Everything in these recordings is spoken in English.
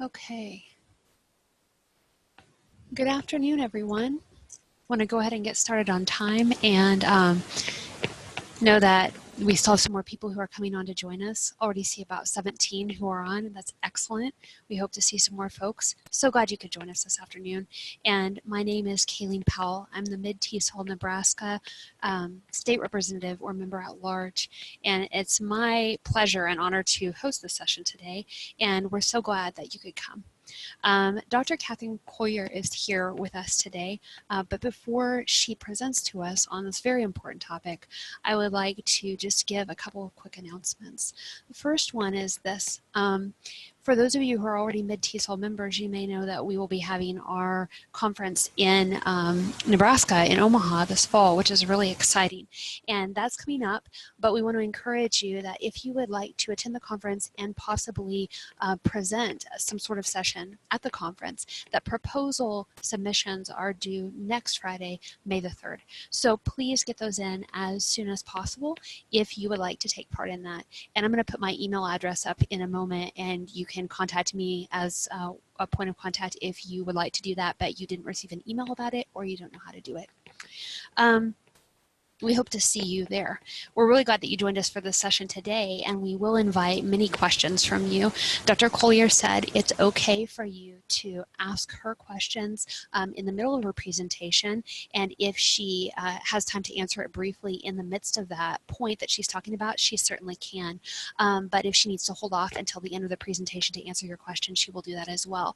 Okay. Good afternoon, everyone. I want to go ahead and get started on time and know that we still have some more people who are coming on to join us. Already see about 17 who are on, and that's excellent. We hope to see some more folks. So glad you could join us this afternoon. And my name is Kayleen Powell. I'm the Mid-TESOL, Nebraska State Representative or Member at Large. And it's my pleasure and honor to host this session today. And we're so glad that you could come. Dr. Catherine Collier is here with us today, but before she presents to us on this very important topic, I would like to just give a couple of quick announcements. The first one is this. For those of you who are already Mid-TESOL members, you may know that we will be having our conference in Nebraska, in Omaha this fall, which is really exciting. And that's coming up, but we want to encourage you that if you would like to attend the conference and possibly present some sort of session at the conference, that proposal submissions are due next Friday, May the 3rd. So please get those in as soon as possible if you would like to take part in that. And I'm going to put my email address up in a moment, and you can contact me as a point of contact if you would like to do that, but you didn't receive an email about it or you don't know how to do it. We hope to see you there. We're really glad that you joined us for this session today, and we will invite many questions from you. Dr. Collier said it's okay for you to ask her questions in the middle of her presentation, and if she has time to answer it briefly in the midst of that point that she's talking about, she certainly can. But if she needs to hold off until the end of the presentation to answer your question, she will do that as well.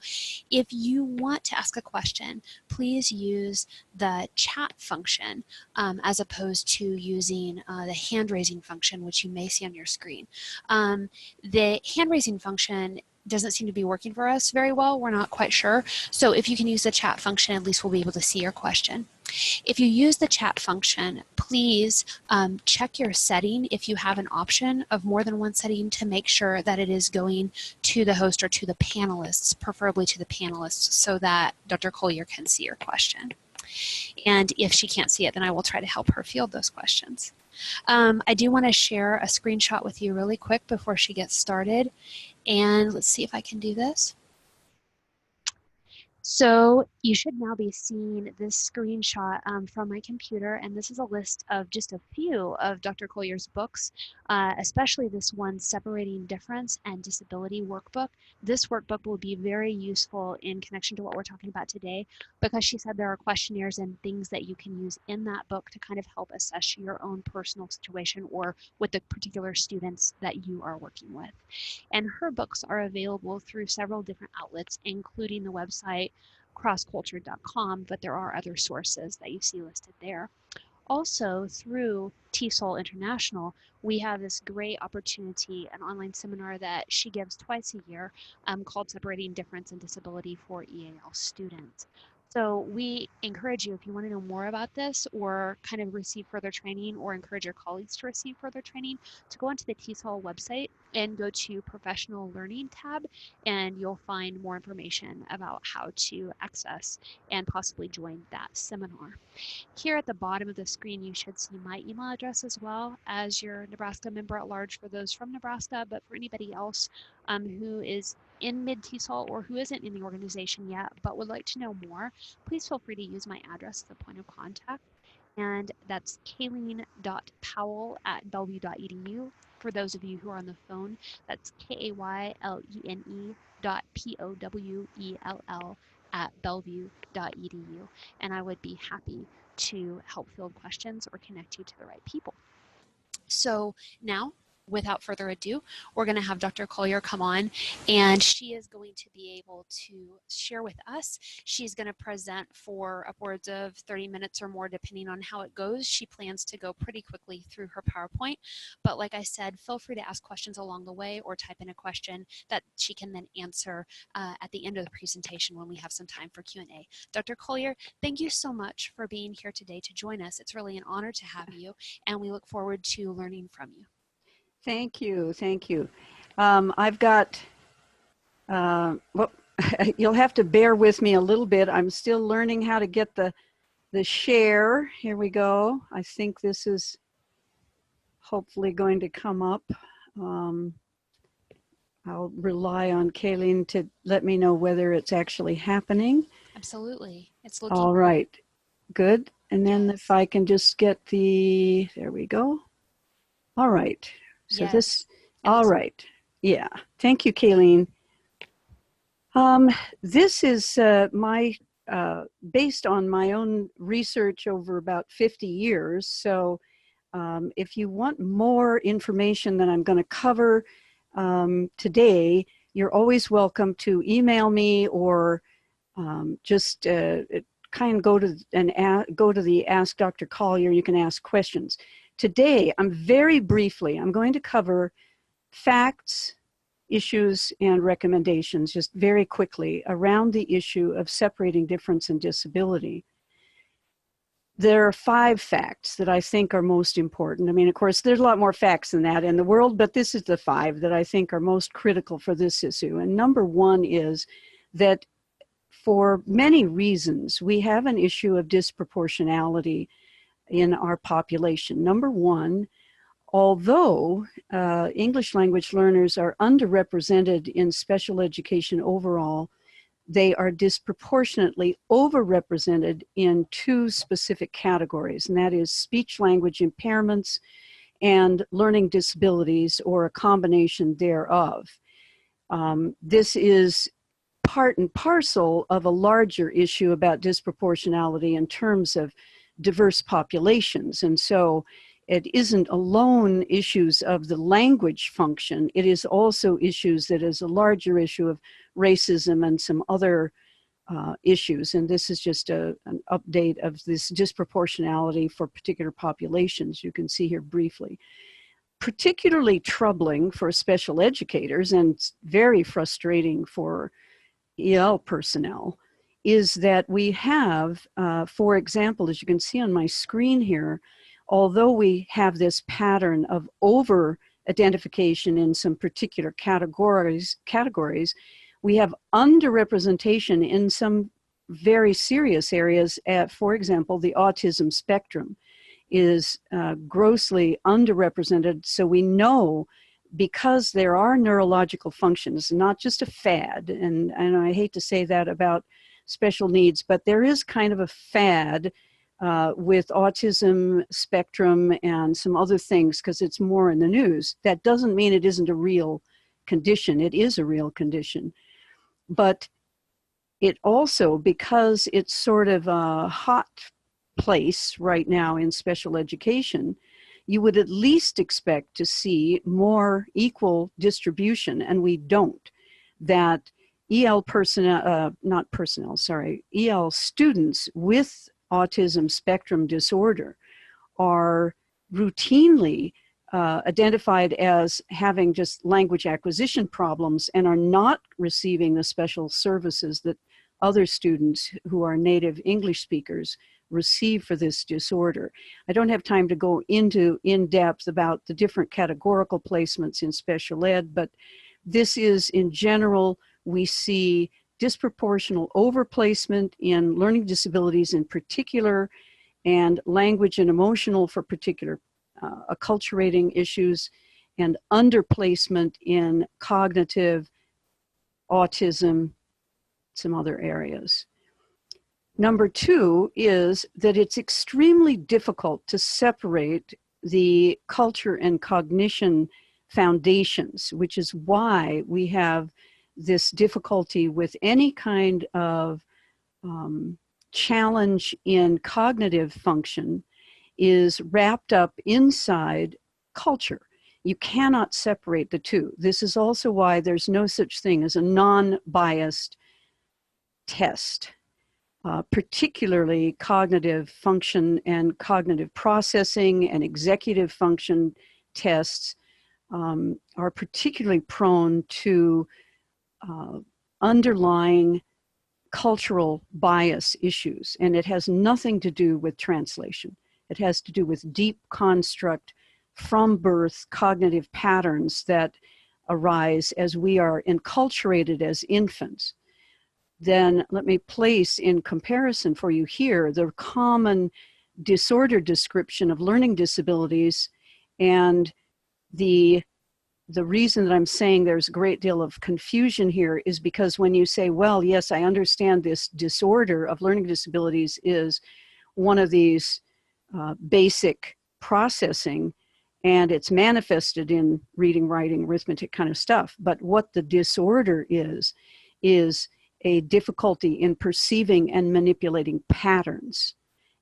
If you want to ask a question, please use the chat function as opposed to using the hand-raising function, which you may see on your screen. The hand-raising function doesn't seem to be working for us very well. We're not quite sure. So if you can use the chat function, at least we'll be able to see your question. If you use the chat function, please check your setting if you have an option of more than one setting to make sure that it is going to the host or to the panelists, preferably to the panelists, so that Dr. Collier can see your question. And if she can't see it, then I will try to help her field those questions. I do want to share a screenshot with you really quick before she gets started. And let's see if I can do this. So you should now be seeing this screenshot from my computer, and this is a list of just a few of Dr. Collier's books, especially this one, Separating Difference and Disability workbook. This workbook will be very useful in connection to what we're talking about today, because she said there are questionnaires and things that you can use in that book to kind of help assess your own personal situation or with the particular students that you are working with. And her books are available through several different outlets, including the website crossculture.com, but there are other sources that you see listed there. Also, through TESOL International, we have this great opportunity, an online seminar that she gives twice a year called Separating Difference and Disability for EAL Students. So we encourage you, if you want to know more about this or kind of receive further training or encourage your colleagues to receive further training, to go onto the TESOL website and go to Professional Learning tab, and you'll find more information about how to access and possibly join that seminar. Here at the bottom of the screen, you should see my email address as well as your Nebraska member at large for those from Nebraska, but for anybody else who is in Mid-TESOL or who isn't in the organization yet but would like to know more, please feel free to use my address as a point of contact. And that's kayleen.powell@bellevue.edu. For those of you who are on the phone, that's KAYLENE.POWELL@bellevue.edu. And I would be happy to help field questions or connect you to the right people. So now, without further ado, we're going to have Dr. Collier come on, and she is going to be able to share with us. She's going to present for upwards of 30 minutes or more, depending on how it goes. She plans to go pretty quickly through her PowerPoint, but like I said, feel free to ask questions along the way or type in a question that she can then answer at the end of the presentation when we have some time for Q&A. Dr. Collier, thank you so much for being here today to join us. It's really an honor to have you, and we look forward to learning from you. Thank you. Thank you. I've got, well, you'll have to bear with me a little bit. I'm still learning how to get the share. Here we go. I think this is hopefully going to come up. I'll rely on Kayleen to let me know whether it's actually happening. Absolutely. It's looking All good. right, good. And then Yes. if I can just get the, there we go. All right. So Yes. this, It all looks right. Yeah. Thank you, Kayleen. This is based on my own research over about 50 years. So if you want more information than I'm going to cover today, you're always welcome to email me or just kind of go to the Ask Dr. Collier. You can ask questions. Today, I'm going to cover facts, issues, and recommendations just very quickly around the issue of separating difference and disability. There are 5 facts that I think are most important. I mean, of course, there's a lot more facts than that in the world, but this is the 5 that I think are most critical for this issue. And number 1 is that for many reasons, we have an issue of disproportionality in our population. Number 1, although English language learners are underrepresented in special education overall, they are disproportionately overrepresented in 2 specific categories, and that is speech language impairments and learning disabilities, or a combination thereof. This is part and parcel of a larger issue about disproportionality in terms of diverse populations. And so it isn't alone issues of the language function, it is also issues that is a larger issue of racism and some other issues. And this is just an update of this disproportionality for particular populations. You can see here briefly. Particularly troubling for special educators and very frustrating for EL personnel is that we have, for example, as you can see on my screen here, although we have this pattern of over-identification in some particular categories, we have underrepresentation in some very serious areas. For example, the autism spectrum is grossly underrepresented. So we know, because there are neurological functions, not just a fad, and I hate to say that about special needs, but there is kind of a fad with autism spectrum and some other things because it's more in the news. That doesn't mean it isn't a real condition. It is a real condition. But it also, because it's sort of a hot place right now in special education, you would at least expect to see more equal distribution, and we don't. That EL EL students with autism spectrum disorder are routinely identified as having just language acquisition problems and are not receiving the special services that other students who are native English speakers receive for this disorder. I don't have time to go into in depth about the different categorical placements in special ed, but this is, in general, we see disproportional overplacement in learning disabilities in particular, and language and emotional for particular acculturating issues, and underplacement in cognitive, autism, some other areas. Number 2 is that it's extremely difficult to separate the culture and cognition foundations, which is why we have this difficulty with any kind of challenge in cognitive function is wrapped up inside culture. You cannot separate the 2. This is also why there's no such thing as a non-biased test. Particularly cognitive function and cognitive processing and executive function tests are particularly prone to underlying cultural bias issues. And it has nothing to do with translation. It has to do with deep construct from birth cognitive patterns that arise as we are enculturated as infants. Then let me place in comparison for you here the common disorder description of learning disabilities and the the reason that I'm saying there's a great deal of confusion here is because when you say, well, yes, I understand this disorder of learning disabilities is one of these basic processing, and it's manifested in reading, writing, arithmetic kind of stuff. But what the disorder is a difficulty in perceiving and manipulating patterns.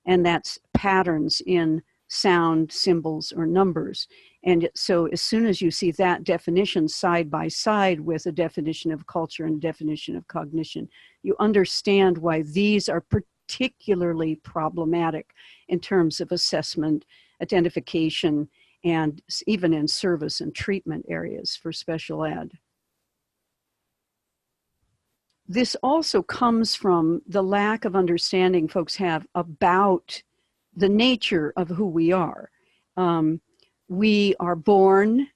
And that's patterns in sound, symbols, or numbers. And so as soon as you see that definition side by side with a definition of culture and definition of cognition, you understand why these are particularly problematic in terms of assessment, identification, and even in service and treatment areas for special ed. This also comes from the lack of understanding folks have about the nature of who we are. We are born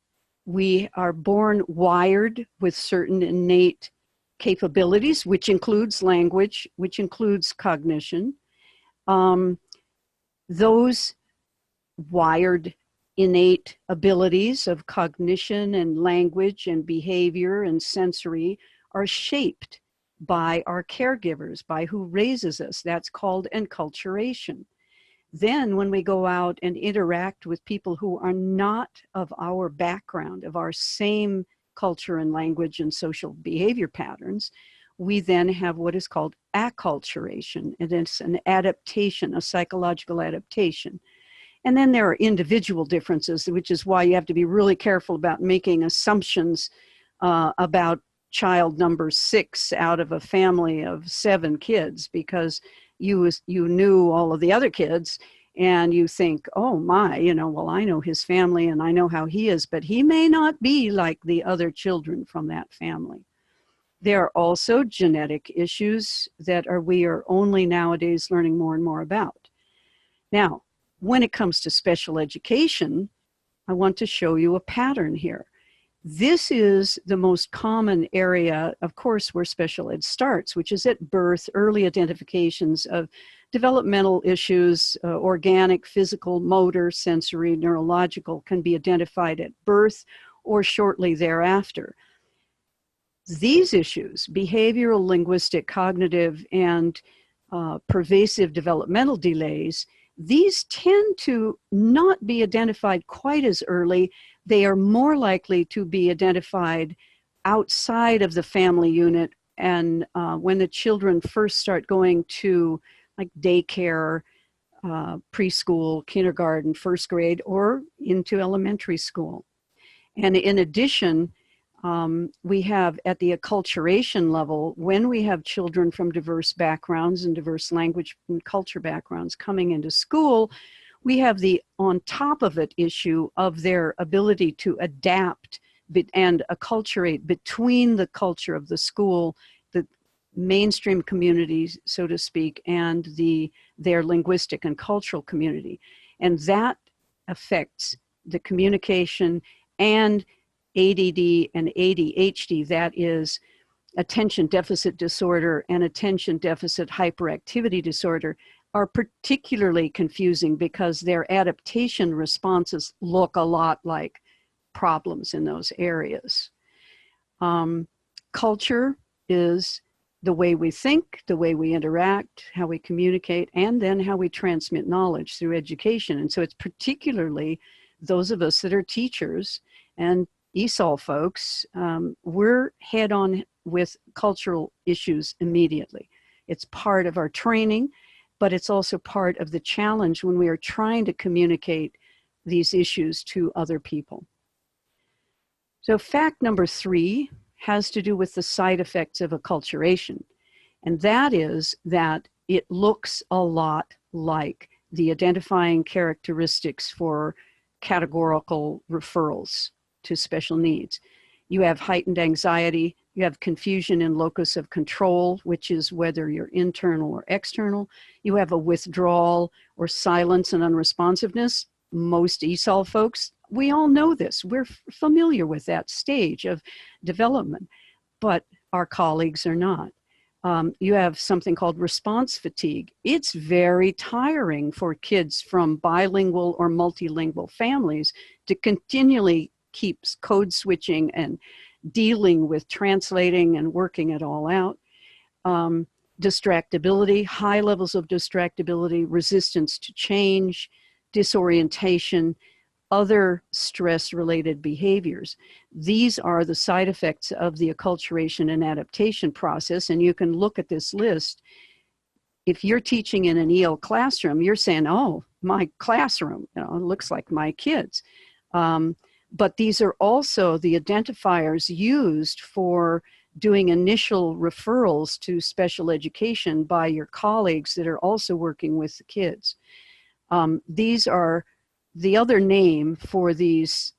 wired with certain innate capabilities, which includes language, which includes cognition. Those wired innate abilities of cognition and language and behavior and sensory are shaped by our caregivers, by who raises us. That's called enculturation. Then when we go out and interact with people who are not of our background, of our same culture and language and social behavior patterns, we then have what is called acculturation, and it's an adaptation, a psychological adaptation. And then there are individual differences, which is why you have to be really careful about making assumptions about child number 6 out of a family of 7 kids, because you knew all of the other kids and you think, oh my, well, I know his family and I know how he is, but he may not be like the other children from that family. There are also genetic issues that we are only nowadays learning more and more about. Now, when it comes to special education, I want to show you a pattern here. This is the most common area, of course, where special ed starts, which is at birth, early identifications of developmental issues, organic, physical, motor, sensory, neurological, can be identified at birth or shortly thereafter. These issues, behavioral, linguistic, cognitive, and pervasive developmental delays, these tend to not be identified quite as early. They are more likely to be identified outside of the family unit, and when the children first start going to like daycare, preschool, kindergarten, first grade, or into elementary school. And in addition, we have at the acculturation level, when we have children from diverse backgrounds and diverse language and culture backgrounds coming into school, we have the on top of it issue of their ability to adapt and acculturate between the culture of the school, the mainstream community, so to speak, and their linguistic and cultural community. And that affects the communication and ADD and ADHD, that is attention deficit disorder and attention deficit hyperactivity disorder, are particularly confusing because their adaptation responses look a lot like problems in those areas. Culture is the way we think, the way we interact, how we communicate, and then how we transmit knowledge through education. And so it's particularly those of us that are teachers and ESOL folks, we're head on with cultural issues immediately. It's part of our training, but it's also part of the challenge when we are trying to communicate these issues to other people. So fact number 3 has to do with the side effects of acculturation. And that is that it looks a lot like the identifying characteristics for categorical referrals to special needs. You have heightened anxiety, you have confusion in locus of control, which is whether you're internal or external. You have a withdrawal or silence and unresponsiveness. Most ESOL folks, we all know this. We're familiar with that stage of development, but our colleagues are not. You have something called response fatigue. It's very tiring for kids from bilingual or multilingual families to continually keeps code switching and dealing with translating and working it all out. Distractibility, high levels of distractibility, resistance to change, disorientation, other stress-related behaviors. These are the side effects of the acculturation and adaptation process, and you can look at this list. If you're teaching in an EL classroom, you're saying, oh, my classroom, you know, it looks like my kids. But these are also the identifiers used for doing initial referrals to special education by your colleagues that are also working with the kids. These are the other name for these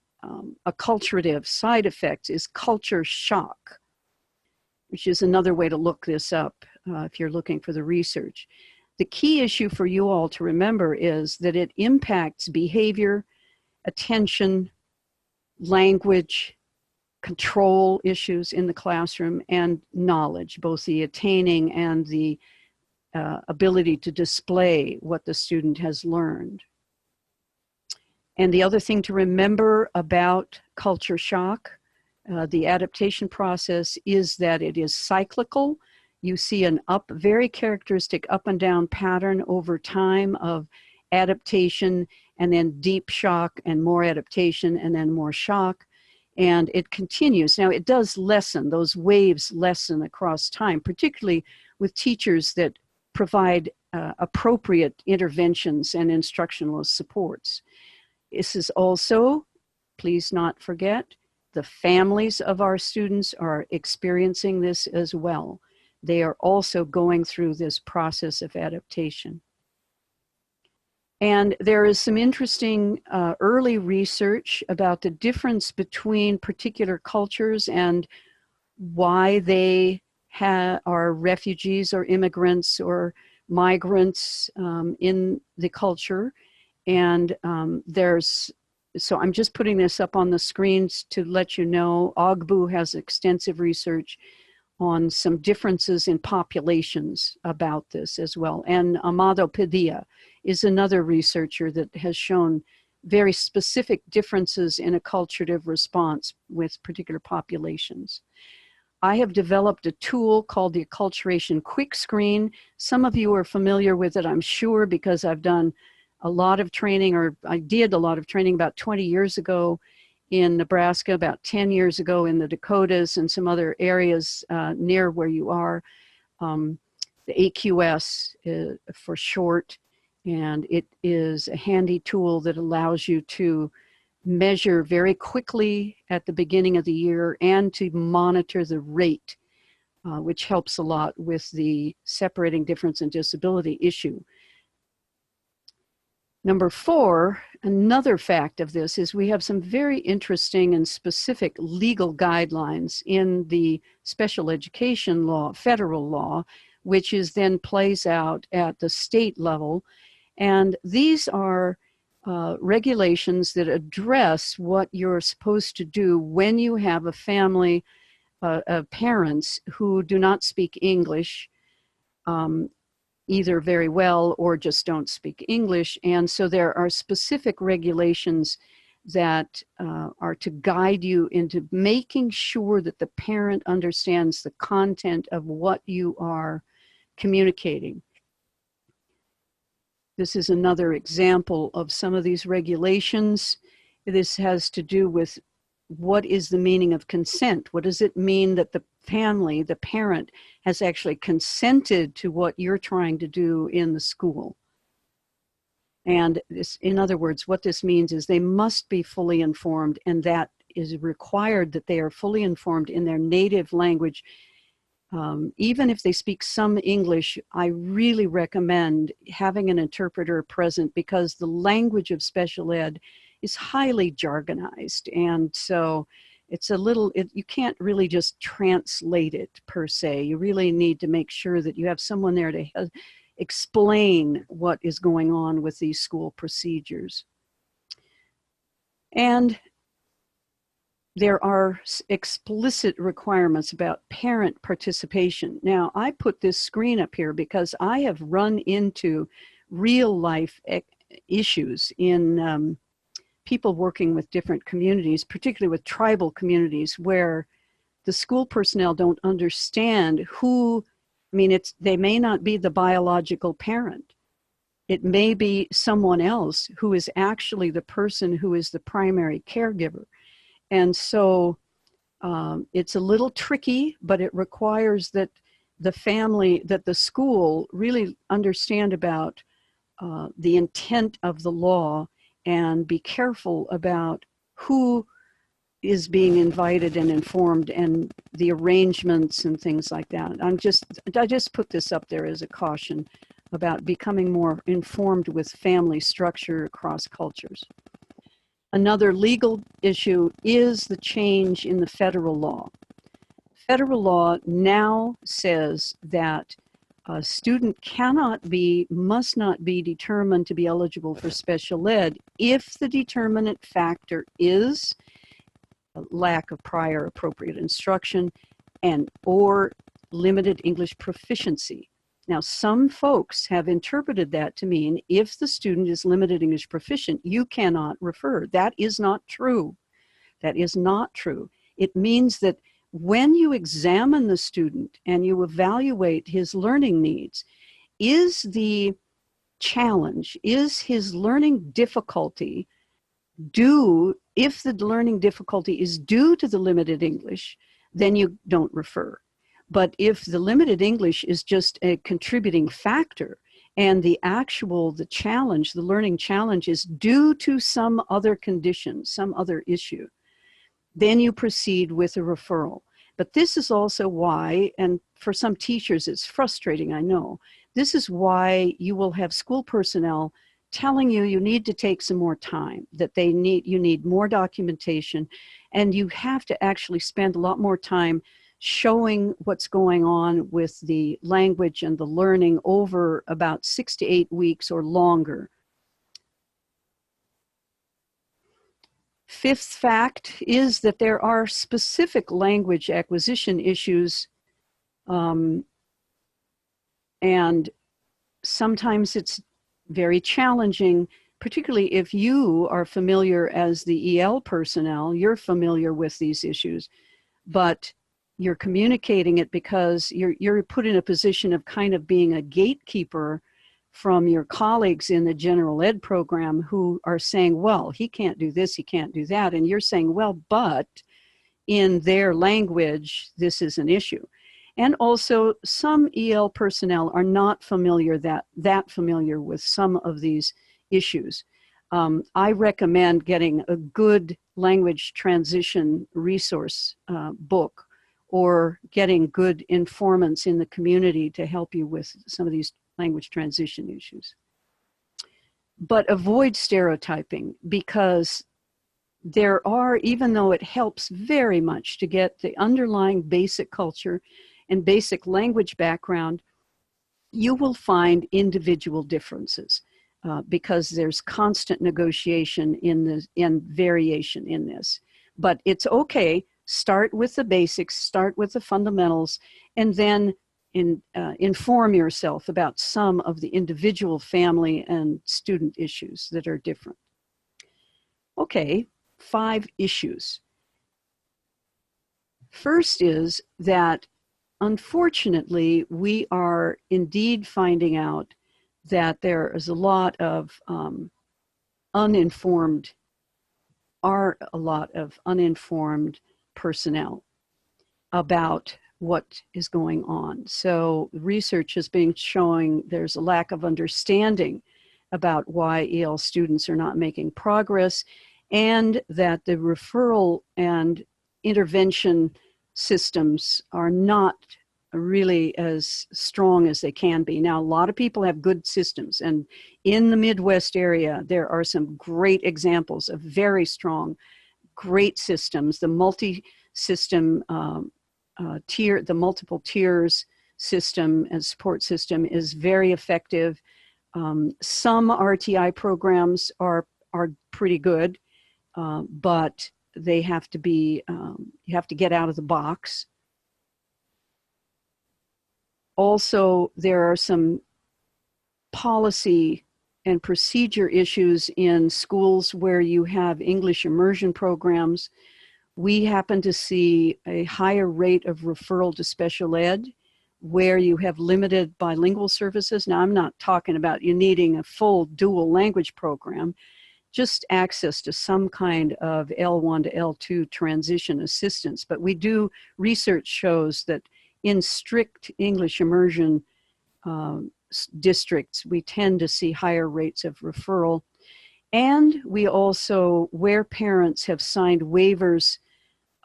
acculturative side effects is culture shock, which is another way to look this up if you're looking for the research. The key issue for you all to remember is that it impacts behavior, attention, language, control issues in the classroom, and knowledge, both the attaining and the ability to display what the student has learned. And the other thing to remember about culture shock, the adaptation process, is that it is cyclical. You see an very characteristic up and down pattern over time of adaptation and then deep shock and more adaptation and then more shock. And it continues. Now it does lessen, those waves lessen across time, particularly with teachers that provide appropriate interventions and instructional supports. This is also, please not forget, the families of our students are experiencing this as well. They are also going through this process of adaptation. And there is some interesting early research about the difference between particular cultures and why they are refugees or immigrants or migrants in the culture. And so I'm just putting this up on the screens to let you know, Ogbu has extensive research on some differences in populations about this as well. And Amado Padilla is another researcher that has shown very specific differences in acculturative response with particular populations. I have developed a tool called the Acculturation Quick Screen. Some of you are familiar with it, I'm sure, because I've done a lot of training, or I did a lot of training about 20 years ago in Nebraska, about 10 years ago in the Dakotas and some other areas near where you are. The AQS for short, and it is a handy tool that allows you to measure very quickly at the beginning of the year and to monitor the rate, which helps a lot with the separating difference in disability issue. Number 4, another fact of this is we have some very interesting and specific legal guidelines in the special education law, federal law, which is then plays out at the state level. And these are regulations that address what you're supposed to do when you have a family of parents who do not speak English, either very well or just don't speak English. And so there are specific regulations that are to guide you into making sure that the parent understands the content of what you are communicating. This is another example of some of these regulations. This has to do with what is the meaning of consent? What does it mean that the family, the parent, has actually consented to what you're trying to do in the school? And this, in other words, what this means is they must be fully informed, and that is required that they are fully informed in their native language. Even if they speak some English, I really recommend having an interpreter present, because the language of special ed is highly jargonized. And so it's a little, you can't really just translate it per se. You really need to make sure that you have someone there to explain what is going on with these school procedures. And there are explicit requirements about parent participation. Now, I put this screen up here because I have run into real life issues in people working with different communities, particularly with tribal communities, where the school personnel don't understand who, I mean, they may not be the biological parent. It may be someone else who is actually the person who is the primary caregiver. And so it's a little tricky, but it requires that the family, that the school really understand about the intent of the law and be careful about who is being invited and informed and the arrangements and things like that. I just put this up there as a caution about becoming more informed with family structure across cultures. Another legal issue is the change in the federal law. Federal law now says that a student must not be determined to be eligible for special ed if the determinant factor is a lack of prior appropriate instruction or limited English proficiency. Now, some folks have interpreted that to mean if the student is limited English proficient, you cannot refer. That is not true. That is not true. It means that when you examine the student and you evaluate his learning needs, is the challenge, is his learning difficulty if the learning difficulty is due to the limited English, then you don't refer. But if the limited English is just a contributing factor and the challenge, the learning challenge is due to some other condition, some other issue, then you proceed with a referral. But this is also why, and for some teachers it's frustrating, I know, this is why you will have school personnel telling you you need to take some more time, that you need more documentation, and you have to actually spend a lot more time showing what's going on with the language and the learning over about 6 to 8 weeks or longer. Fifth fact is that there are specific language acquisition issues, and sometimes it's very challenging, particularly if you are familiar as the EL personnel, you're familiar with these issues, but you're communicating it because you're put in a position of kind of being a gatekeeper from your colleagues in the general ed program who are saying, well, he can't do this, he can't do that. And you're saying, well, but in their language, this is an issue. And also some EL personnel are not that familiar with some of these issues. I recommend getting a good language transition resource book, or getting good informants in the community to help you with some of these language transition issues. But avoid stereotyping, because there are, even though it helps very much to get the underlying basic culture and basic language background, you will find individual differences because there's constant negotiation and variation in this. But it's okay. Start with the basics, start with the fundamentals, and then inform yourself about some of the individual family and student issues that are different. Okay, 5 issues. First is that, unfortunately, we are indeed finding out that there is a lot of uninformed personnel about what is going on. So research has been showing there's a lack of understanding about why EL students are not making progress, and that the referral and intervention systems are not really as strong as they can be. Now, a lot of people have good systems, and in the Midwest area, there are some great examples of very strong, great systems. The multi-system the multiple tiers system and support system is very effective. Some RTI programs are pretty good, but they have to be, you have to get out of the box. Also, there are some policy and procedure issues in schools where you have English immersion programs. We happen to see a higher rate of referral to special ed where you have limited bilingual services. Now, I'm not talking about you needing a full dual language program, just access to some kind of L1 to L2 transition assistance. But research shows that in strict English immersion districts, we tend to see higher rates of referral. And we also, where parents have signed waivers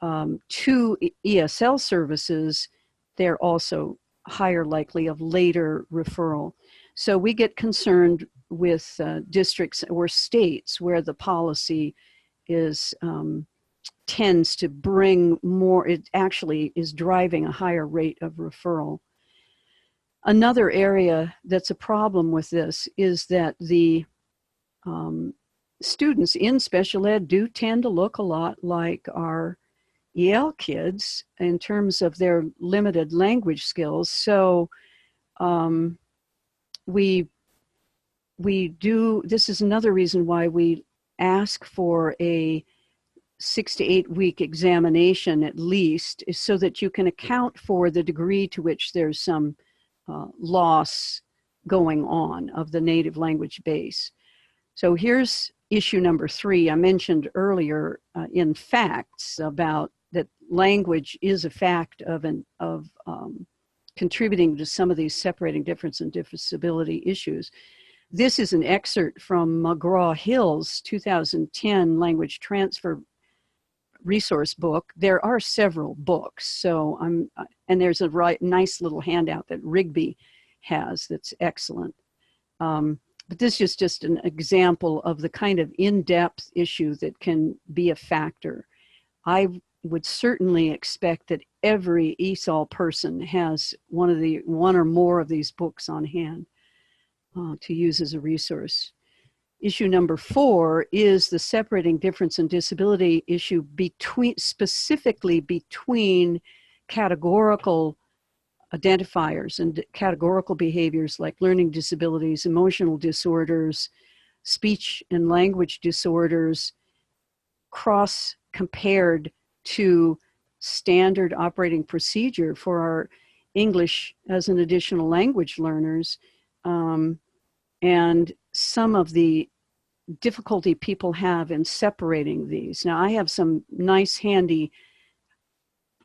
to ESL services, they're also higher likely of later referral. So we get concerned with districts or states where the policy is tends to bring more, it actually is driving a higher rate of referral. Another area that's a problem with this is that the students in special ed do tend to look a lot like our EL kids in terms of their limited language skills. So this is another reason why we ask for a 6 to 8 week examination at least, is so that you can account for the degree to which there's some loss going on of the native language base. So here's issue number 3. I mentioned earlier in facts about that language is a fact of contributing to some of these separating difference and disability issues. This is an excerpt from McGraw-Hill's 2010 language transfer resource book. There are several books, so and there's a nice little handout that Rigby has that's excellent. But this is just an example of the kind of in-depth issue that can be a factor. I would certainly expect that every ESOL person has one or more of these books on hand to use as a resource. Issue number 4 is the separating difference and disability issue specifically between categorical identifiers and categorical behaviors like learning disabilities, emotional disorders, speech and language disorders, compared to standard operating procedure for our English as an additional language learners, and some of the difficulty people have in separating these. Now, I have some nice handy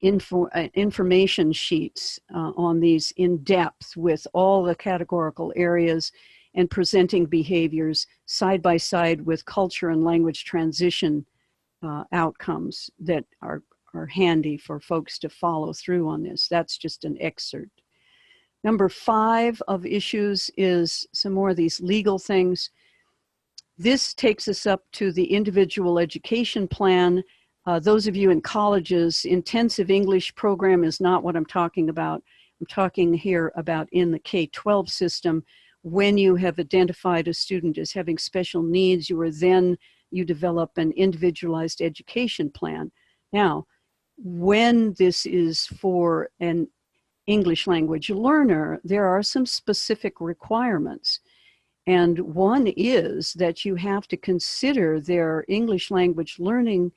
information sheets on these in depth with all the categorical areas and presenting behaviors side by side with culture and language transition outcomes that are handy for folks to follow through on this. That's just an excerpt. Number 5 of issues is some more of these legal things. This takes us up to the individual education plan. Those of you in colleges, intensive English program is not what I'm talking about. I'm talking here about in the K-12 system. When you have identified a student as having special needs, you develop an individualized education plan. Now, when this is for an English language learner, there are some specific requirements. And one is that you have to consider their English language learning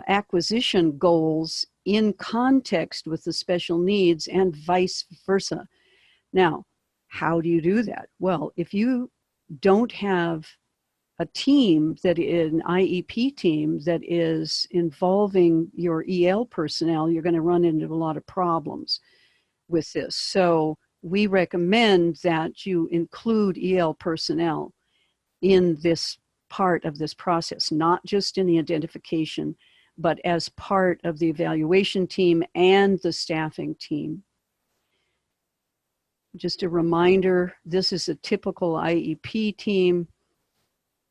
acquisition goals in context with the special needs and vice versa. Now, how do you do that? Well, if you don't have a team that is an IEP team that is involving your EL personnel, you're going to run into a lot of problems with this. So we recommend that you include EL personnel in this part of this process, not just in the identification, but as part of the evaluation team and the staffing team. Just a reminder, this is a typical IEP team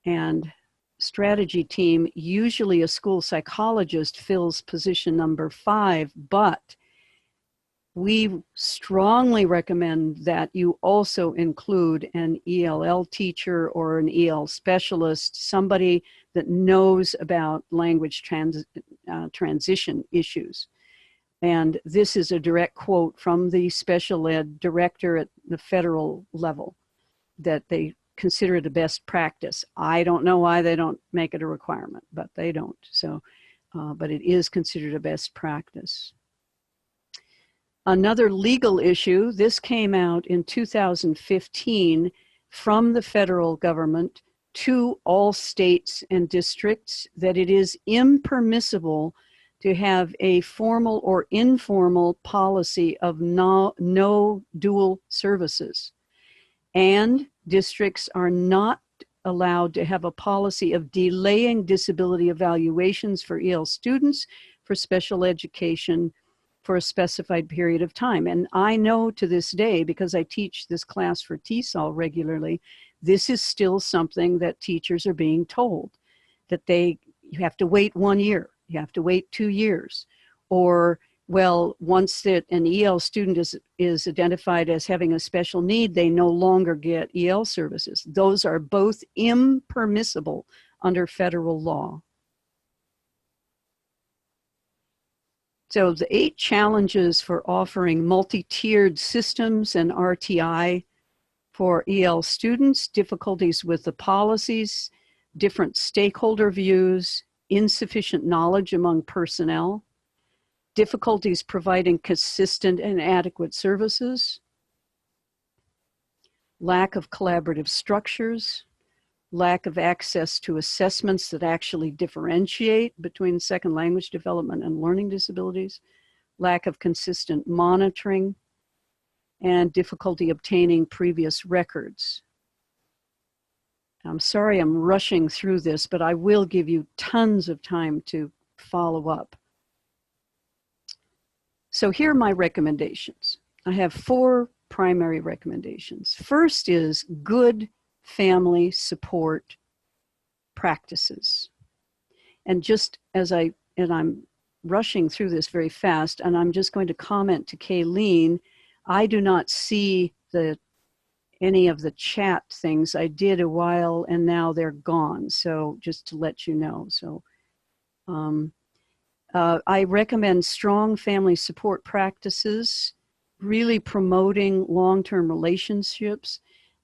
and strategy team. Usually a school psychologist fills position number 5, but we strongly recommend that you also include an ELL teacher or an EL specialist, somebody that knows about language transition issues. And this is a direct quote from the special ed director at the federal level, that they consider it a best practice. I don't know why they don't make it a requirement, but they don't. So, but it is considered a best practice. Another legal issue, this came out in 2015 from the federal government to all states and districts, that it is impermissible to have a formal or informal policy of no dual services. And districts are not allowed to have a policy of delaying disability evaluations for EL students for special education for a specified period of time. And I know to this day, because I teach this class for TESOL regularly, this is still something that teachers are being told, that you have to wait 1 year, you have to wait 2 years, or, well, once that an EL student is identified as having a special need, they no longer get EL services. Those are both impermissible under federal law. So the 8 challenges for offering multi-tiered systems and RTI for EL students: difficulties with the policies, different stakeholder views, insufficient knowledge among personnel, difficulties providing consistent and adequate services, lack of collaborative structures, lack of access to assessments that actually differentiate between second language development and learning disabilities, lack of consistent monitoring, and difficulty obtaining previous records. I'm sorry I'm rushing through this, but I will give you tons of time to follow up. So here are my recommendations. I have 4 primary recommendations. First is good family support practices. And just as I'm rushing through this very fast, and I'm just going to comment to Kayleen, I do not see any of the chat things. I did a while and now they're gone. So just to let you know. So I recommend strong family support practices, really promoting long-term relationships,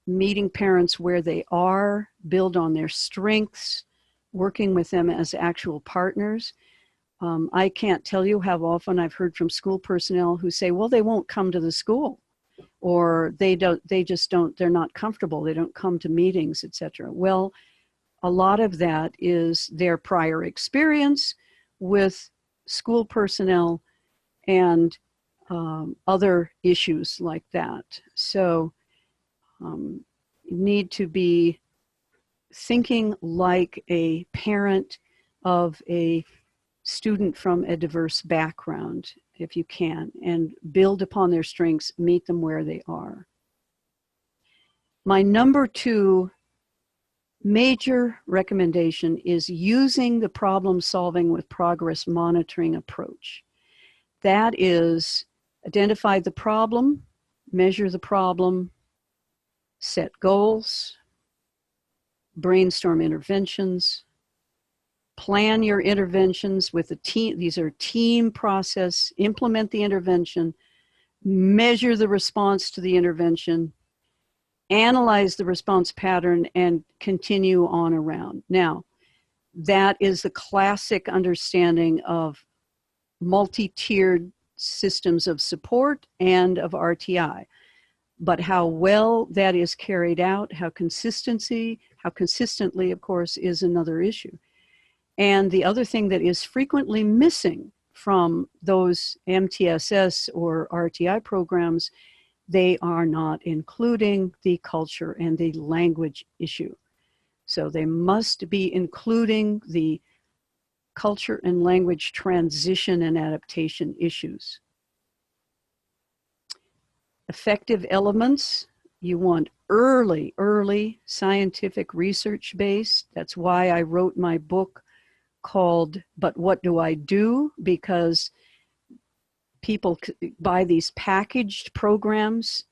meeting parents where they are, build on their strengths, working with them as actual partners. I can't tell you how often I've heard from school personnel who say, well, they won't come to the school, or they're not comfortable, they don't come to meetings, etc. Well, a lot of that is their prior experience with school personnel and other issues like that. So you need to be thinking like a parent of a student from a diverse background, if you can, and build upon their strengths, meet them where they are. My number 2 major recommendation is using the problem solving with progress monitoring approach. That is, identify the problem, measure the problem, set goals, brainstorm interventions, plan your interventions with a team. These are team process. Implement the intervention, measure the response to the intervention, analyze the response pattern, and continue on around. Now, that is the classic understanding of multi-tiered systems of support and of RTI. But how well that is carried out, how consistently, of course, is another issue. And the other thing that is frequently missing from those MTSS or RTI programs, they are not including the culture and the language issue. So they must be including the culture and language transition and adaptation issues. Effective elements, you want early scientific research based. That's why I wrote my book called But What Do I Do? Because people buy these packaged programs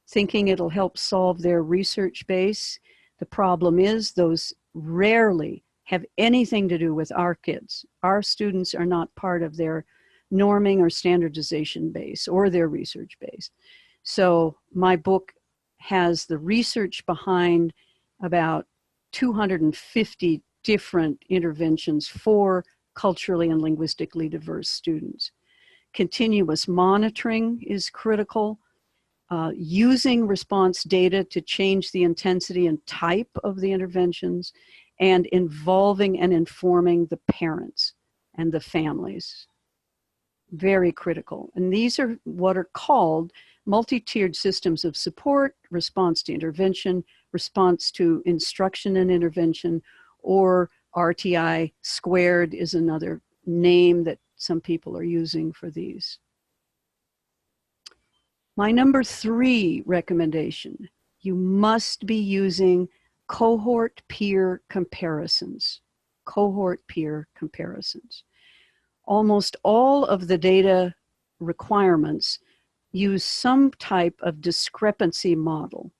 thinking it'll help solve their research base. The problem is those rarely have anything to do with our kids. Our students are not part of their norming or standardization base or their research base. So my book has the research behind about 250 different interventions for culturally and linguistically diverse students. Continuous monitoring is critical. Using response data to change the intensity and type of the interventions, and involving and informing the parents and the families. Very critical. And these are what are called multi-tiered systems of support: response to intervention, response to instruction and intervention, or RTI squared is another name that some people are using for these. My number 3 recommendation: you must be using cohort peer comparisons. Cohort peer comparisons. Almost all of the data requirements use some type of discrepancy model,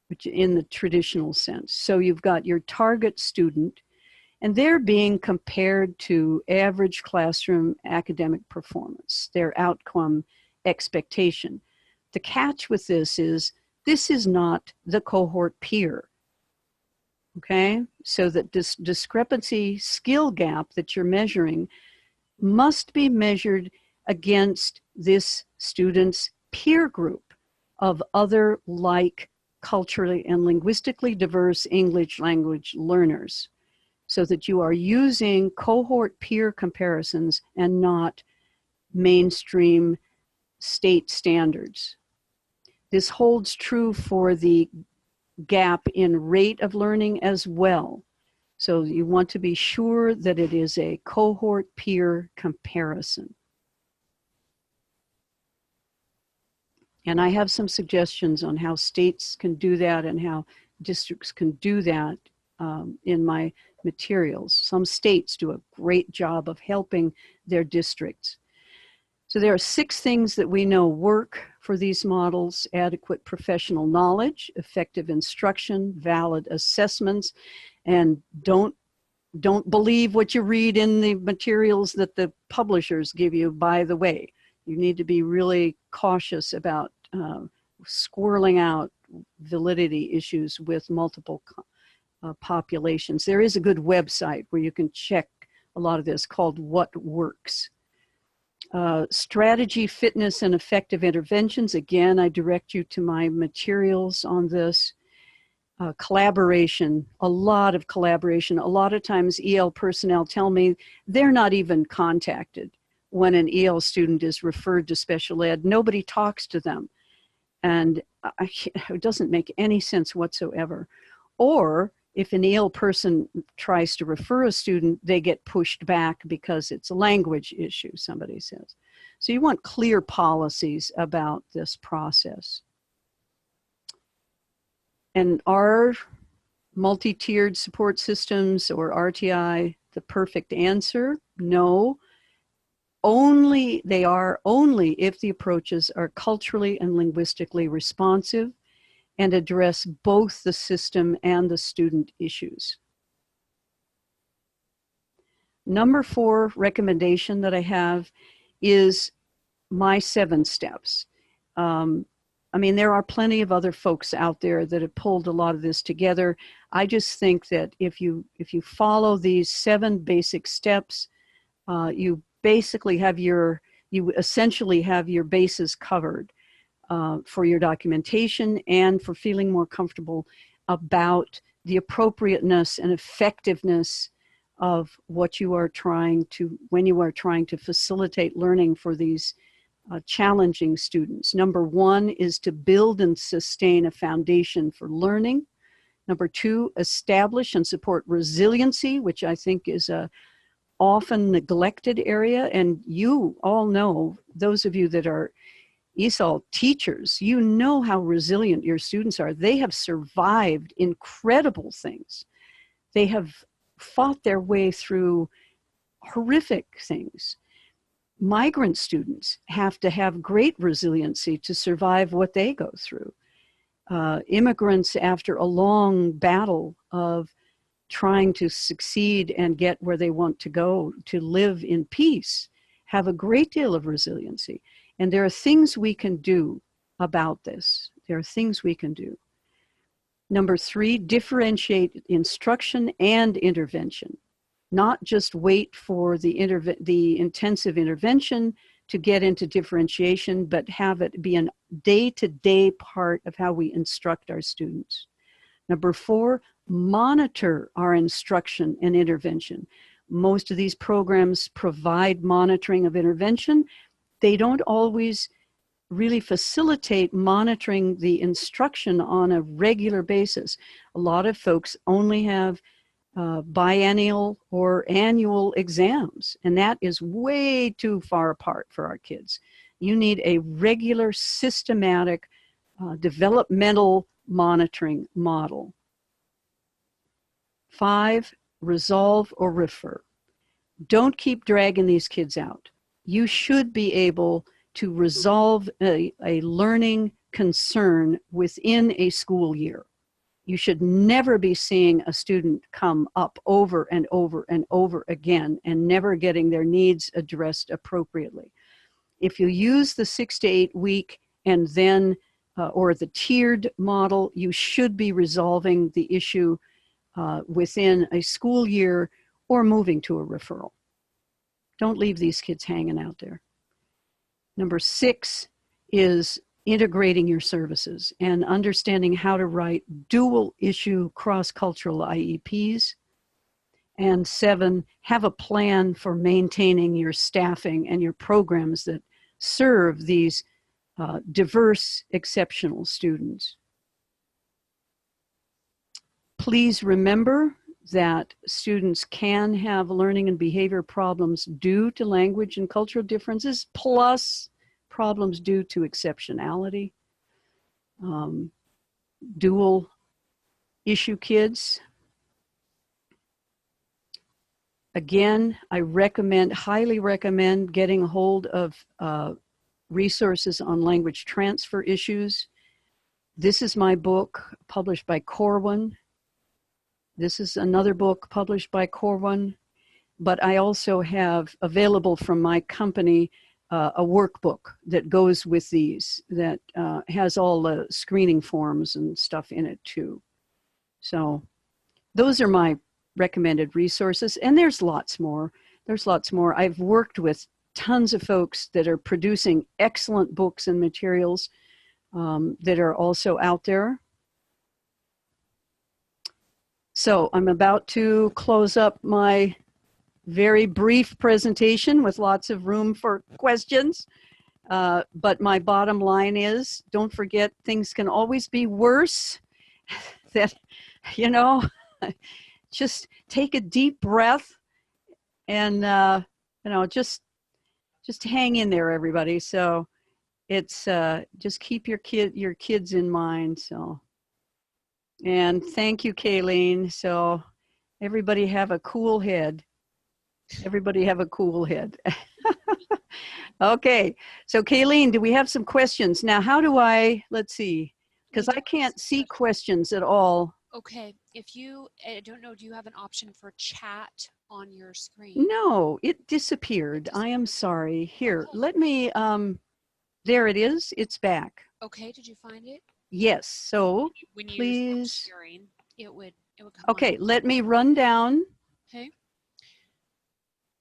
which in the traditional sense. So you've got your target student, and they're being compared to average classroom academic performance, their outcome expectation. The catch with this is not the cohort peer. Okay, so that this discrepancy skill gap that you're measuring must be measured against this student's peer group of other like culturally and linguistically diverse English language learners, so that you are using cohort peer comparisons and not mainstream state standards. This holds true for the gap in rate of learning as well. So you want to be sure that it is a cohort peer comparison. And I have some suggestions on how states can do that and how districts can do that in my materials. Some states do a great job of helping their districts. So there are 6 things that we know work for these models: adequate professional knowledge, effective instruction, valid assessments, and don't believe what you read in the materials that the publishers give you, by the way. You need to be really cautious about squirreling out validity issues with multiple populations. There is a good website where you can check a lot of this called What Works. Strategy, fitness, and effective interventions. Again, I direct you to my materials on this. Collaboration, a lot of collaboration. A lot of times EL personnel tell me they're not even contacted when an EL student is referred to special ed. Nobody talks to them. And it doesn't make any sense whatsoever. Or if an EL person tries to refer a student, they get pushed back because it's a language issue, somebody says. So you want clear policies about this process. And are multi-tiered support systems, or RTI, the perfect answer? No. They are only if the approaches are culturally and linguistically responsive and address both the system and the student issues. Number 4 recommendation that I have is my 7 steps. I mean, there are plenty of other folks out there that have pulled a lot of this together. I just think that if you follow these 7 basic steps, you essentially have your bases covered for your documentation and for feeling more comfortable about the appropriateness and effectiveness of what you are trying to, when you are trying to facilitate learning for these challenging students. Number 1 is to build and sustain a foundation for learning. Number 2, establish and support resiliency, which I think is a often neglected area. And you all know, those of you that are ESOL teachers, you know how resilient your students are. They have survived incredible things. They have fought their way through horrific things. Migrant students have to have great resiliency to survive what they go through. Immigrants, after a long battle of trying to succeed and get where they want to go, to live in peace, have a great deal of resiliency. And there are things we can do about this. There are things we can do. Number 3, differentiate instruction and intervention. Not just wait for the intensive intervention to get into differentiation, but have it be a day-to-day part of how we instruct our students. Number 4, monitor our instruction and intervention. Most of these programs provide monitoring of intervention. They don't always really facilitate monitoring the instruction on a regular basis. A lot of folks only have biennial or annual exams, and that is way too far apart for our kids. You need a regular, systematic, developmental monitoring model. 5, resolve or refer. Don't keep dragging these kids out. You should be able to resolve a learning concern within a school year. You should never be seeing a student come up over and over and over again and never getting their needs addressed appropriately. If you use the 6 to 8 week and then, or the tiered model, you should be resolving the issue within a school year or moving to a referral. Don't leave these kids hanging out there. Number 6 is integrating your services and understanding how to write dual issue cross-cultural IEPs. And 7, have a plan for maintaining your staffing and your programs that serve these diverse, exceptional students. Please remember that students can have learning and behavior problems due to language and cultural differences, plus problems due to exceptionality. Dual issue kids. Again, I highly recommend getting a hold of resources on language transfer issues. This is my book published by Corwin. This is another book published by Corwin, but I also have available from my company a workbook that goes with these that has all the screening forms and stuff in it too. So those are my recommended resources, and there's lots more. There's lots more. I've worked with tons of folks that are producing excellent books and materials that are also out there. So I'm about to close up my very brief presentation with lots of room for questions. But my bottom line is, don't forget, things can always be worse. That, you know, just take a deep breath and, you know, just hang in there, everybody. So it's just keep your kids in mind. So. And thank you, Kayleen. So everybody have a cool head. Everybody have a cool head. Okay. So Kayleen, do we have some questions? Now, how do let's see, because I can't see questions at all. Okay. If you, I don't know, do you have an option for chat on your screen? No, it disappeared. I am sorry. Here, let me, there it is. It's back. Okay. Did you find it? Yes, so when you please. Sharing, it would come okay, up. let me run down. Okay.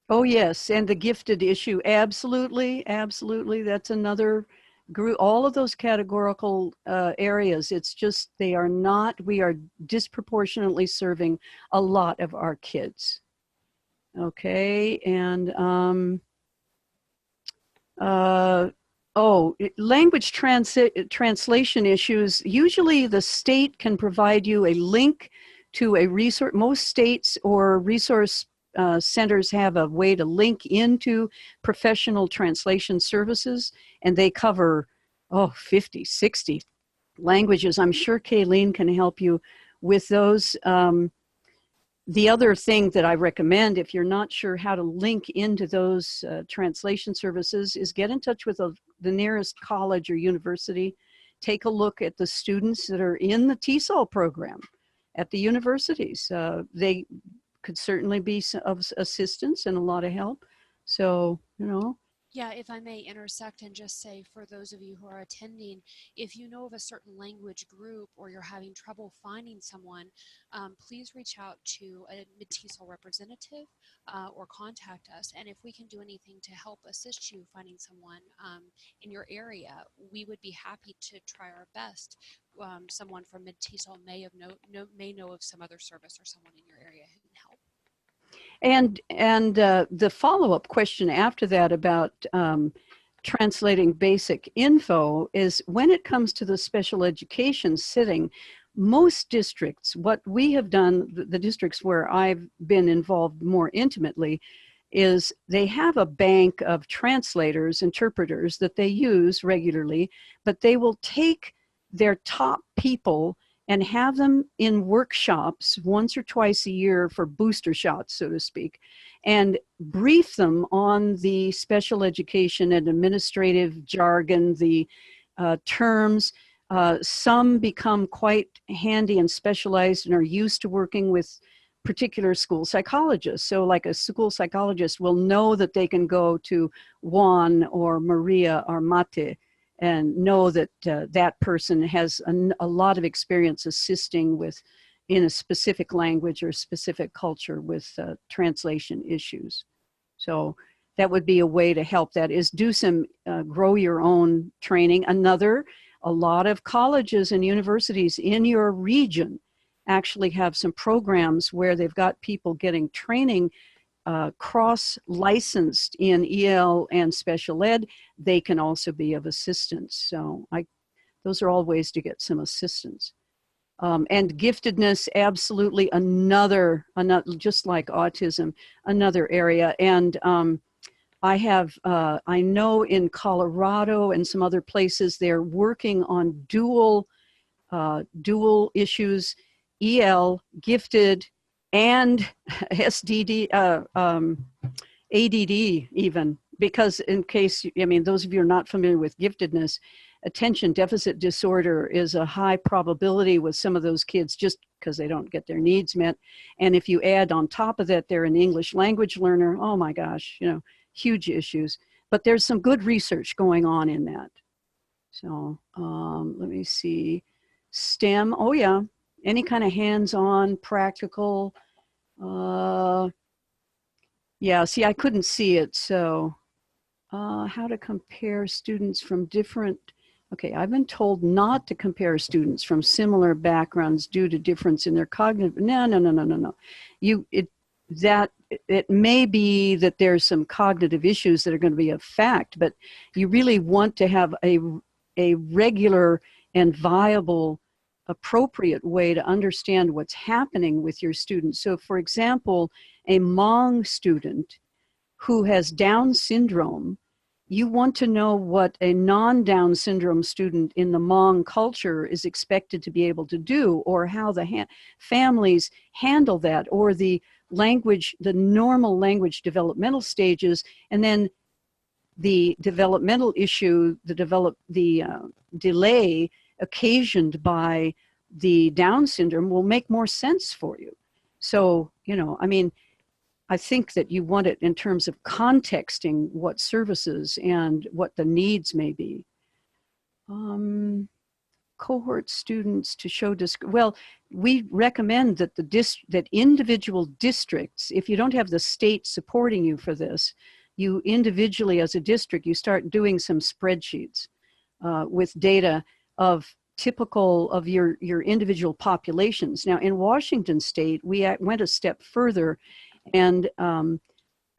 Oh yes, and the gifted issue, absolutely, absolutely. That's another group. All of those categorical areas. It's just we are disproportionately serving a lot of our kids. Okay, and language translation issues. Usually the state can provide you a link to a resource. Most states or resource centers have a way to link into professional translation services, and they cover, 50, 60 languages. I'm sure Kayleen can help you with those. The other thing that I recommend, if you're not sure how to link into those translation services, is get in touch with the nearest college or university. Take a look at the students that are in the TESOL program at the universities. They could certainly be of assistance and a lot of help. So, you know, Yeah, if I may intersect and just say for those of you who are attending, if you know of a certain language group or you're having trouble finding someone, please reach out to a mid-TESOL representative or contact us. And if we can do anything to help assist you finding someone in your area, we would be happy to try our best. Someone from mid-TESOL may know of some other service or someone in your area who can help. And the follow-up question after that about translating basic info is, when it comes to the special education setting, most districts, what we have done, the districts where I've been involved more intimately, is they have a bank of translators, interpreters that they use regularly, but they will take their top people and have them in workshops once or twice a year for booster shots, so to speak, and brief them on the special education and administrative jargon, the terms. Some become quite handy and specialized and are used to working with particular school psychologists. So like a school psychologist will know that they can go to Juan or Maria or Mate and know that that person has a lot of experience assisting with, in a specific language or specific culture, with translation issues. So that would be a way to help. That is, do some grow your own training. A lot of colleges and universities in your region actually have some programs where they've got people getting training cross-licensed in EL and special ed. They can also be of assistance. So those are all ways to get some assistance. And giftedness, absolutely another, just like autism, another area. And I know in Colorado and some other places, they're working on dual issues, EL, gifted, and SDD, ADD even, because in case, I mean, those of you who are not familiar with giftedness, attention deficit disorder is a high probability with some of those kids just because they don't get their needs met. And if you add on top of that, they're an English language learner, oh my gosh, you know, huge issues. But there's some good research going on in that. So let me see. STEM, oh yeah, any kind of hands-on, practical. Yeah, see, I couldn't see it, so how to compare students from different, okay, I've been told not to compare students from similar backgrounds due to difference in their cognitive, no. It may be that there's some cognitive issues that are going to be a fact, but you really want to have a regular and viable, appropriate way to understand what's happening with your students. So for example, a Hmong student who has Down syndrome, you want to know what a non-Down syndrome student in the Hmong culture is expected to be able to do, or how the families handle that, or the language, the normal language developmental stages, and then the developmental issue, the delay occasioned by the Down syndrome will make more sense for you. So, you know, I mean, I think that you want it in terms of contexting what services and what the needs may be. Cohort students to show, well, we recommend that that individual districts, if you don't have the state supporting you for this, you individually as a district, you start doing some spreadsheets with data of typical of your individual populations. Now in Washington State, we went a step further, and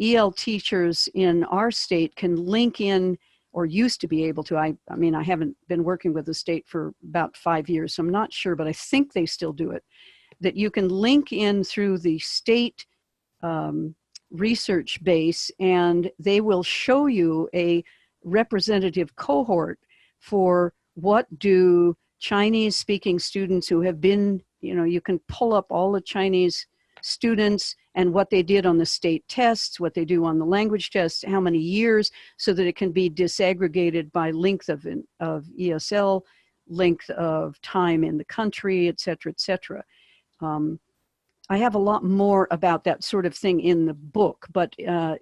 EL teachers in our state can link in, or used to be able to. I mean, I haven't been working with the state for about 5 years, so I'm not sure, but I think they still do it, that you can link in through the state research base, and they will show you a representative cohort for what do Chinese speaking students who have been, you know, you can pull up all the Chinese students and what they did on the state tests, what they do on the language tests, how many years, so that it can be disaggregated by length of ESL, length of time in the country, et cetera, et cetera. I have a lot more about that sort of thing in the book, but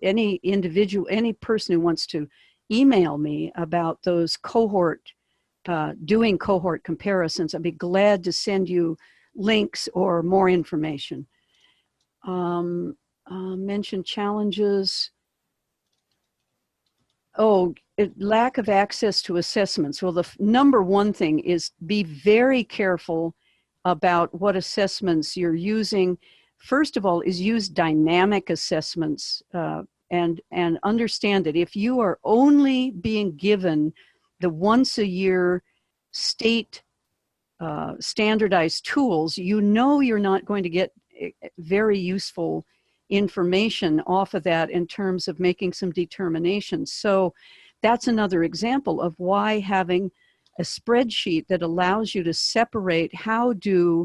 any individual, any person who wants to email me about those cohort, doing cohort comparisons, I'd be glad to send you links or more information. Mention challenges. Oh, lack of access to assessments. Well, the number one thing is be very careful about what assessments you're using. First of all, is use dynamic assessments and understand that if you are only being given the once a year state standardized tools, you know you're not going to get very useful information off of that in terms of making some determinations. So that's another example of why having a spreadsheet that allows you to separate how do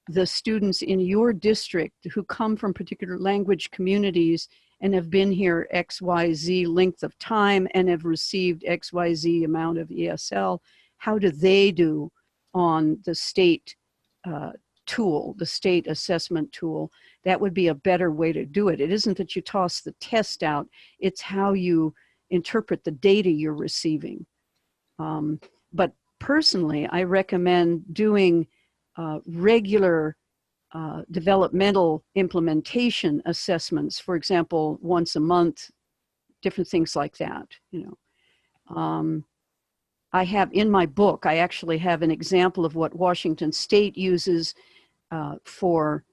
the students in your district who come from particular language communities and have been here XYZ length of time and have received XYZ amount of ESL, how do they do on the state tool, the state assessment tool? That would be a better way to do it. It isn't that you toss the test out, it's how you interpret the data you're receiving. But personally, I recommend doing regular developmental implementation assessments, for example, once a month, different things like that, you know. I have in my book, I actually have an example of what Washington State uses for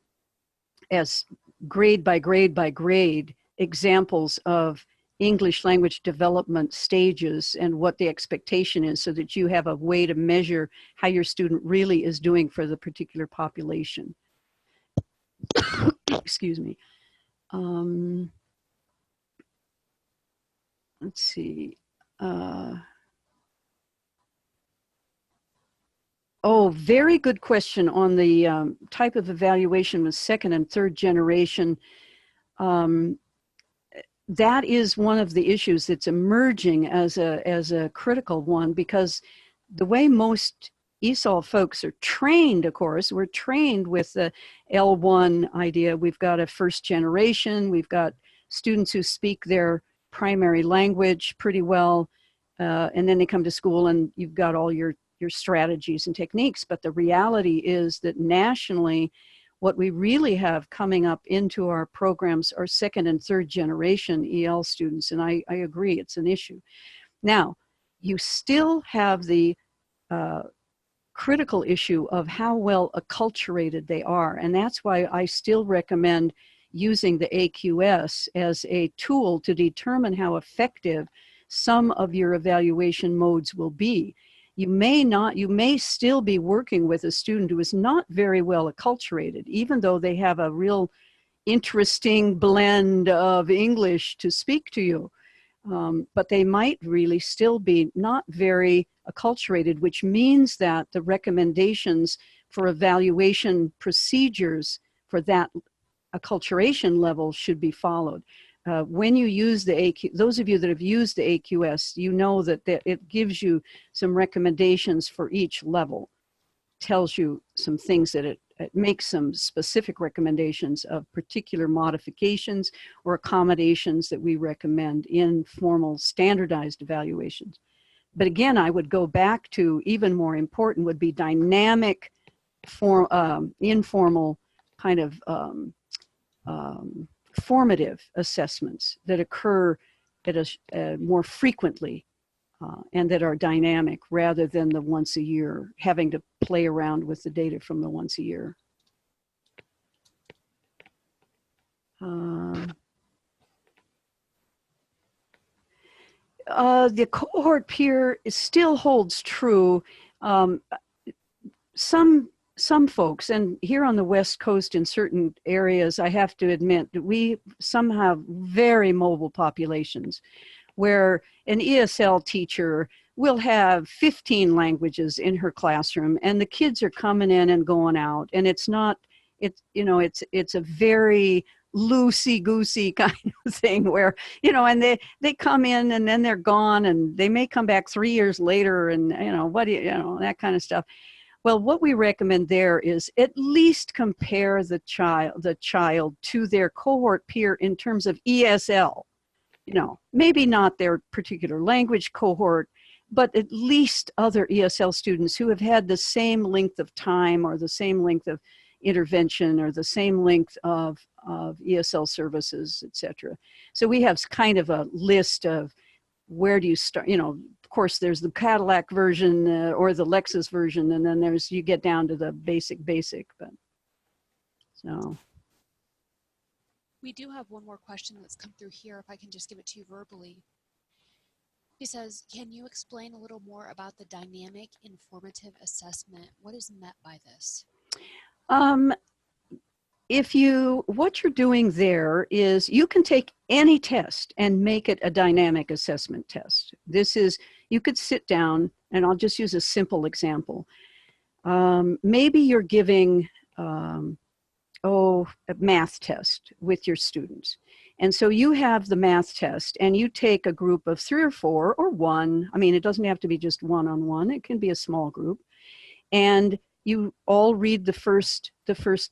as grade by grade by grade examples of English language development stages and what the expectation is, so that you have a way to measure how your student really is doing for the particular population. Excuse me. Let's see. Oh, very good question on the type of evaluation with second and third generation. That is one of the issues that's emerging as a critical one, because the way most ESOL folks are trained, of course, we're trained with the L1 idea. We've got a first generation, we've got students who speak their primary language pretty well, and then they come to school and you've got all your strategies and techniques. But the reality is that nationally, what we really have coming up into our programs are second and third generation EL students, and I agree, it's an issue. Now, you still have the critical issue of how well acculturated they are, and that's why I still recommend using the AQS as a tool to determine how effective some of your evaluation modes will be. You may still be working with a student who is not very well acculturated, even though they have a real interesting blend of English to speak to you. But they might really still be not very acculturated, which means that the recommendations for evaluation procedures for that acculturation level should be followed. When you use the AQ, those of you that have used the AQS, you know that it gives you some recommendations for each level, tells you some things that it makes some specific recommendations of particular modifications or accommodations that we recommend in formal standardized evaluations. But again, I would go back to, even more important would be dynamic, informal kind of formative assessments that occur at more frequently and that are dynamic, rather than the once a year, having to play around with the data from the once a year. The cohort peer still holds true. Some folks, and here on the West Coast in certain areas, I have to admit that we some have very mobile populations where an ESL teacher will have 15 languages in her classroom, and the kids are coming in and going out, and it's a very loosey-goosey kind of thing where, and they come in and then they're gone, and they may come back 3 years later, and that kind of stuff. Well, what we recommend there is at least compare the child to their cohort peer in terms of ESL. You know, maybe not their particular language cohort, but at least other ESL students who have had the same length of time or the same length of intervention or the same length of ESL services, etc. So we have kind of a list of where do you start, you know, of course there's the Cadillac version or the Lexus version, and then there's, you get down to the basic, but so. We do have one more question that's come through here, if I can just give it to you verbally. He says, can you explain a little more about the dynamic informative assessment? What is meant by this? What you're doing there is you can take any test and make it a dynamic assessment test. This is, you could sit down, and I'll just use a simple example. Maybe you're giving, a math test with your students. And so you have the math test and you take a group of 3 or 4 or 1. I mean, it doesn't have to be just one-on-one. It can be a small group. And you all read the first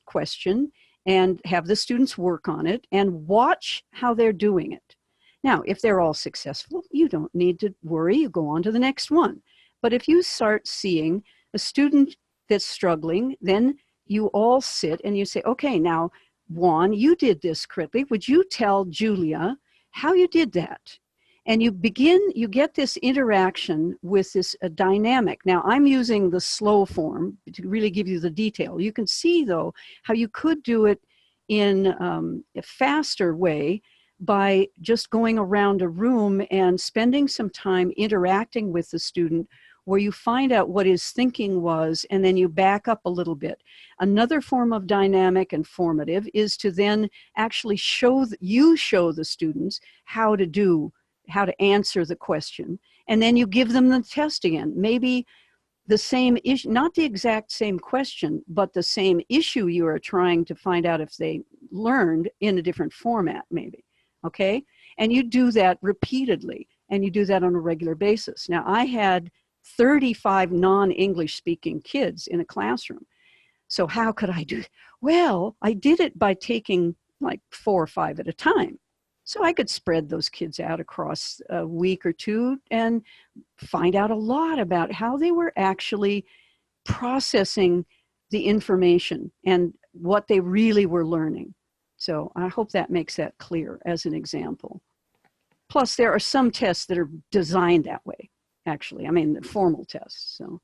question and have the students work on it and watch how they're doing it. Now, if they're all successful, you don't need to worry. You go on to the next one. But if you start seeing a student that's struggling, then you all sit and you say, okay, now, Juan, you did this correctly. Would you tell Julia how you did that? And you get this interaction with this dynamic. Now, I'm using the slow form to really give you the detail. You can see, though, how you could do it in a faster way by just going around a room and spending some time interacting with the student, where you find out what his thinking was, and then you back up a little bit. Another form of dynamic and formative is to then actually show the students how to answer the question, and then you give them the test again. Maybe the same issue, not the exact same question, but the same issue you are trying to find out if they learned in a different format, maybe, okay? And you do that repeatedly, and you do that on a regular basis. Now, I had 35 non-English speaking kids in a classroom. So how could I do it? Well, I did it by taking like 4 or 5 at a time. So I could spread those kids out across a week or 2 and find out a lot about how they were actually processing the information and what they really were learning. So I hope that makes that clear as an example. Plus, there are some tests that are designed that way, actually. I mean, the formal tests. So,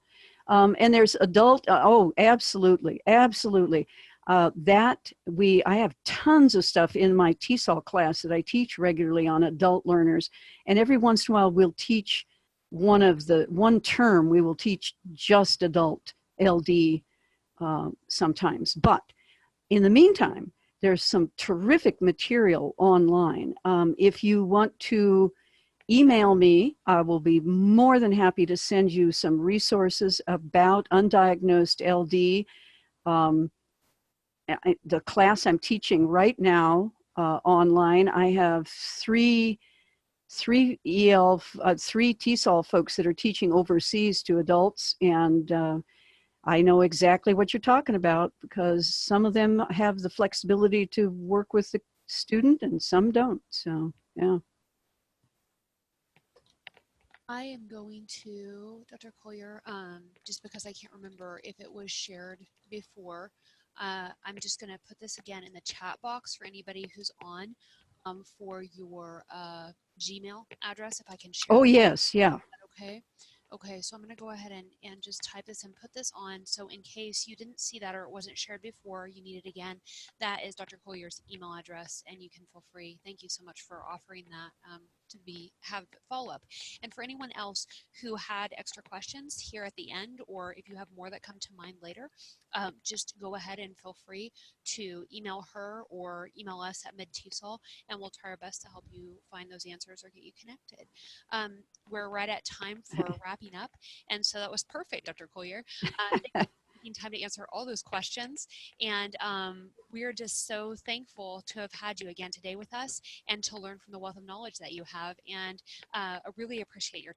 and there's adult, oh, absolutely, absolutely. I have tons of stuff in my TESOL class that I teach regularly on adult learners. And every once in a while, we'll teach one term, we will teach just adult LD sometimes. But in the meantime, there's some terrific material online. If you want to email me, I will be more than happy to send you some resources about undiagnosed LD. The class I'm teaching right now online, I have three TESOL folks that are teaching overseas to adults, and I know exactly what you're talking about, because some of them have the flexibility to work with the student and some don't. So, yeah. I am going to, Dr. Collier, just because I can't remember if it was shared before, I'm just going to put this again in the chat box for anybody who's on, for your Gmail address, if I can share. Oh, yes, yeah. Okay. Okay, so I'm going to go ahead and just type this and put this on. So in case you didn't see that or it wasn't shared before, you need it again. That is Dr. Collier's email address, and you can feel free. Thank you so much for offering that to have follow-up. And for anyone else who had extra questions here at the end, or if you have more that come to mind later, just go ahead and feel free to email her or email us at MidTESOL, and we'll try our best to help you find those answers or get you connected. We're right at time for wrapping up, and so that was perfect, Dr. Collier. Thank you for taking time to answer all those questions, and we are just so thankful to have had you again today with us and to learn from the wealth of knowledge that you have, and I really appreciate your time.